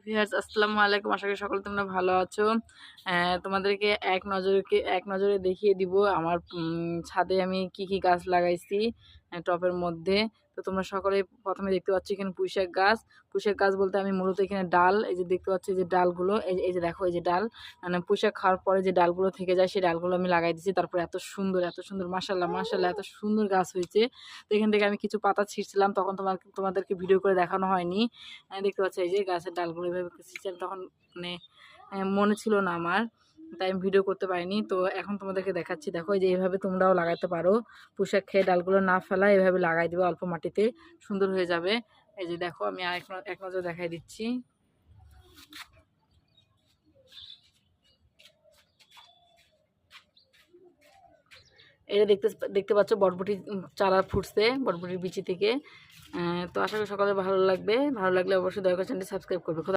Viewers আসসালামু আলাইকুম। আশা করি সকলে তোমরা ভালো আছো। তোমাদেরকে এক নজরে দেখিয়ে দিব আমার ছাদে আমি কি গাছ লাগাইছি টবের মধ্যে। তো তোমরা সকলে প্রথমে দেখতে পাচ্ছ এখানে পুঁইশাক গাছ। পুঁইশাক গাছ বলতে আমি মূলত এখানে ডাল, এই যে দেখতে পাচ্ছি যে ডালগুলো, এই যে দেখো এই যে ডাল, মানে পুঁইশাক খাওয়ার পরে যে ডালগুলো থেকে যায় সেই ডালগুলো আমি লাগাই দিয়েছি। তারপরে এত সুন্দর মাশাআল্লাহ এত সুন্দর গাছ হয়েছে। তো এখান থেকে আমি কিছু পাতা ছিঁড়ছিলাম, তখন তোমাদেরকে ভিডিও করে দেখানো হয়নি। দেখতে পাচ্ছি এই যে গাছের ডালগুলো এভাবে ছিঁড়ছিলাম, তখন মানে মনে ছিল না আমার, তাই আমি ভিডিও করতে পারিনি। তো এখন তোমাদেরকে দেখাচ্ছি, দেখো এই যে এইভাবে তোমরাও লাগাতে পারো। পোশাক খেয়ে ডালগুলো না ফেলা, এভাবে লাগাই দিবে অল্প মাটিতে, সুন্দর হয়ে যাবে। এই যে দেখো আমি আর এক নজর দেখাই দিচ্ছি। এই যে দেখতে পাচ্ছ বরবটি চারা ফুটছে বরবটির বিচি থেকে। তো আশা করি সকালে ভালো লাগবে। ভালো লাগলে অবশ্যই দয়া করে চ্যানেলটি সাবস্ক্রাইব করবে।